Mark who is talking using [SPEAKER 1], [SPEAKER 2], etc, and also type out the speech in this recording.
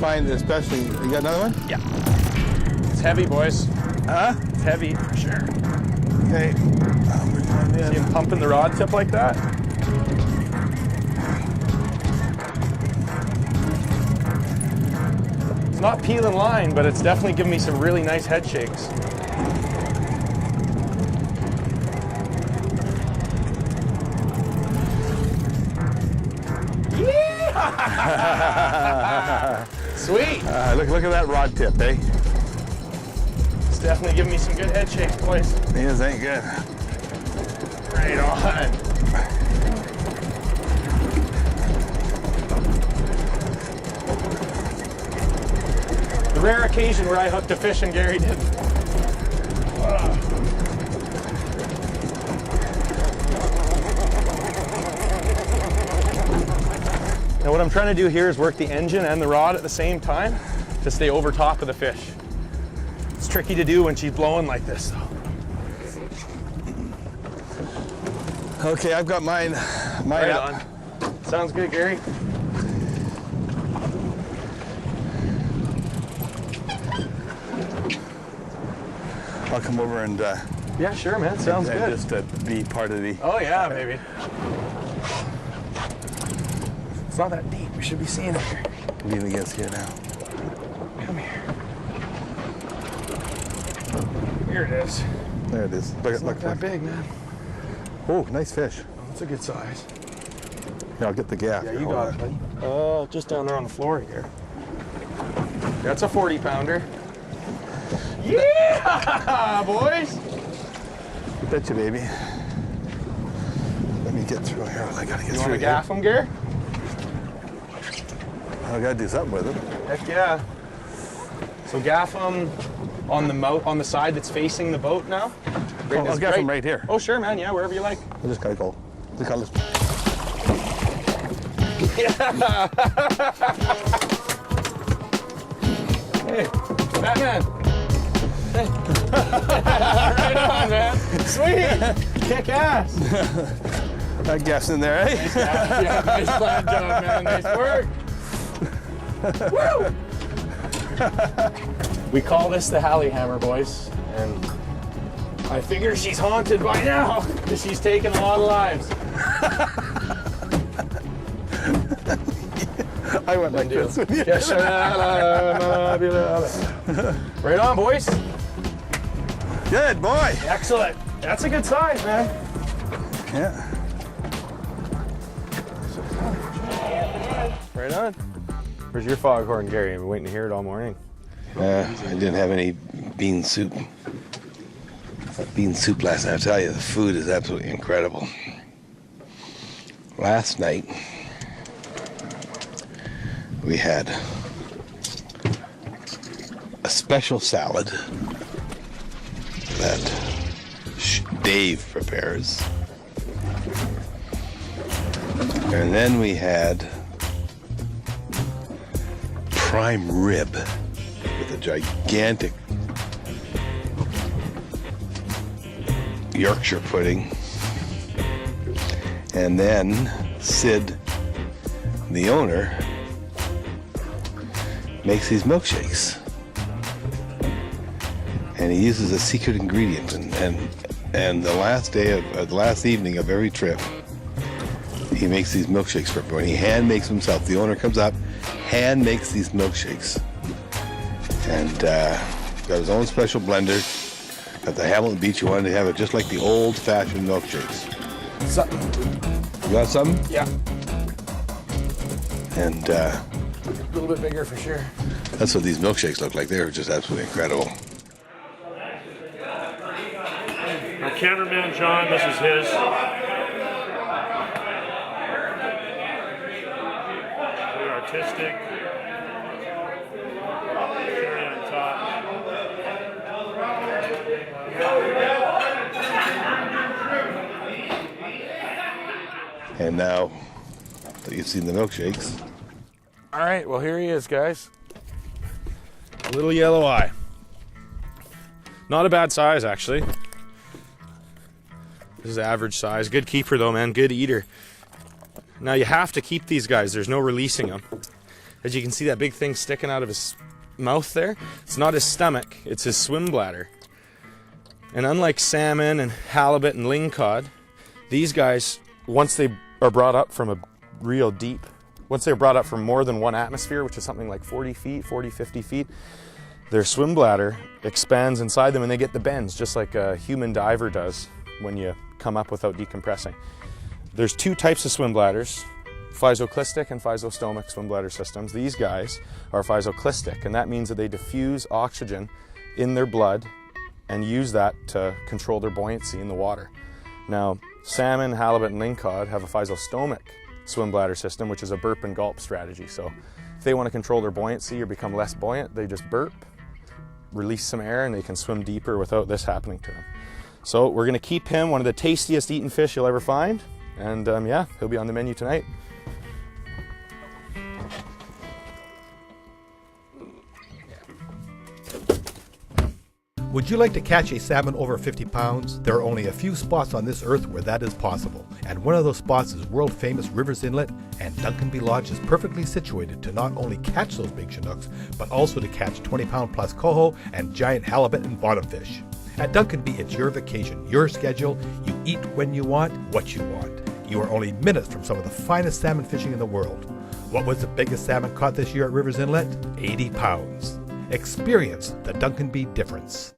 [SPEAKER 1] find especially, you got another one?
[SPEAKER 2] Yeah. It's heavy, boys.
[SPEAKER 1] Huh?
[SPEAKER 2] It's heavy, for sure.
[SPEAKER 1] Okay.
[SPEAKER 2] See him pumping the rod tip like that? It's not peeling line, but it's definitely giving me some really nice head shakes. Sweet.
[SPEAKER 1] Look at that rod tip, eh?
[SPEAKER 2] It's definitely giving me some good head shakes, boys.
[SPEAKER 1] These ain't good.
[SPEAKER 2] Right on. The rare occasion where I hooked a fish and Gary didn't. Now what I'm trying to do here is work the engine and the rod at the same time to stay over top of the fish. It's tricky to do when she's blowing like this though.
[SPEAKER 1] Okay, I've got mine
[SPEAKER 2] Right
[SPEAKER 1] up.
[SPEAKER 2] on. Sounds good, Gary.
[SPEAKER 1] I'll come over and
[SPEAKER 2] Yeah, sure, man. Sounds good.
[SPEAKER 1] just to be part of the.
[SPEAKER 2] Oh yeah, maybe. It's not that deep. We should be seeing it here.
[SPEAKER 1] Lean against here now.
[SPEAKER 2] Come here. Here it is.
[SPEAKER 1] There it is.
[SPEAKER 2] It's not that big, man.
[SPEAKER 1] Oh, nice fish.
[SPEAKER 2] Oh, that's a good size.
[SPEAKER 1] Yeah, I'll get the gaff.
[SPEAKER 2] Yeah,
[SPEAKER 1] here.
[SPEAKER 2] you
[SPEAKER 1] Hold
[SPEAKER 2] got
[SPEAKER 1] on.
[SPEAKER 2] it, buddy. Just down there on the floor here. That's a 40-pounder. Yeah, boys!
[SPEAKER 1] I bet you, baby. Let me get through here. I gotta get
[SPEAKER 2] You
[SPEAKER 1] through
[SPEAKER 2] want to
[SPEAKER 1] here.
[SPEAKER 2] gaff them, Gary?
[SPEAKER 1] I gotta do something with them.
[SPEAKER 2] Heck yeah. So gaff them on the side that's facing the boat now.
[SPEAKER 1] I'll gaff them right here.
[SPEAKER 2] Oh, sure, man. Yeah, wherever you like.
[SPEAKER 1] I just gotta go. Just gotta
[SPEAKER 2] Hey, Batman. Hey. Right on, man. Sweet. Kick ass.
[SPEAKER 1] That gaff's in there, eh?
[SPEAKER 2] Nice gaff. Yeah, nice flat job, man. Nice work. Woo! We call this the Hallie Hammer, boys. And I figure she's haunted by now because she's taken a lot of lives.
[SPEAKER 1] I went like this with you.
[SPEAKER 2] Yes, right on, boys.
[SPEAKER 1] Good boy.
[SPEAKER 2] Excellent. That's a good size, man.
[SPEAKER 1] Yeah.
[SPEAKER 2] Right on. Where's your foghorn, Gary? I've been waiting to hear it all morning.
[SPEAKER 3] I didn't have any bean soup. Bean soup last night. I tell you, the food is absolutely incredible. Last night, we had a special salad that Dave prepares. And then we had prime rib with a gigantic Yorkshire pudding. And then Sid, the owner, makes these milkshakes. And he uses a secret ingredient. And the last day of the last evening of every trip, he makes these milkshakes for everyone. He hand makes them himself. The owner comes up, hand makes these milkshakes. And got his own special blender at the Hamilton Beach. He wanted to have it just like the old-fashioned milkshakes.
[SPEAKER 2] Something.
[SPEAKER 3] You got something?
[SPEAKER 2] Yeah.
[SPEAKER 3] And
[SPEAKER 2] A little bit bigger for sure.
[SPEAKER 3] that's what these milkshakes look like. They're just absolutely incredible.
[SPEAKER 4] Our cameraman, John, this is his. Very artistic. Cherry on top.
[SPEAKER 3] And now that you've seen the milkshakes,
[SPEAKER 2] All right, well, here he is, guys. A little yellow eye. Not a bad size, actually. This is average size. Good keeper, though, man. Good eater. Now, you have to keep these guys. There's no releasing them. As you can see, that big thing sticking out of his mouth there, it's not his stomach, it's his swim bladder. And unlike salmon and halibut and lingcod, these guys, once they are brought up from a real deep, once they're brought up from more than one atmosphere, which is something like 40 feet, 40, 50 feet, their swim bladder expands inside them and they get the bends, just like a human diver does when you come up without decompressing. There's two types of swim bladders, physoclistic and physostomic swim bladder systems. These guys are physoclistic, and that means that they diffuse oxygen in their blood and use that to control their buoyancy in the water. Now, salmon, halibut, and lingcod have a physostomic swim bladder system, which is a burp and gulp strategy. So if they want to control their buoyancy or become less buoyant, they just burp, release some air, and they can swim deeper without this happening to them. So we're going to keep him one of the tastiest eaten fish you'll ever find, and yeah, he'll be on the menu tonight.
[SPEAKER 5] Would you like to catch a salmon over 50 pounds? There are only a few spots on this earth where that is possible, and one of those spots is world-famous Rivers Inlet, and Duncanby Lodge is perfectly situated to not only catch those big Chinooks, but also to catch 20-pound plus coho and giant halibut and bottomfish. At Duncanby, it's your vacation, your schedule. You eat when you want, what you want. You are only minutes from some of the finest salmon fishing in the world. What was the biggest salmon caught this year at Rivers Inlet? 80 pounds. Experience the Duncanby difference.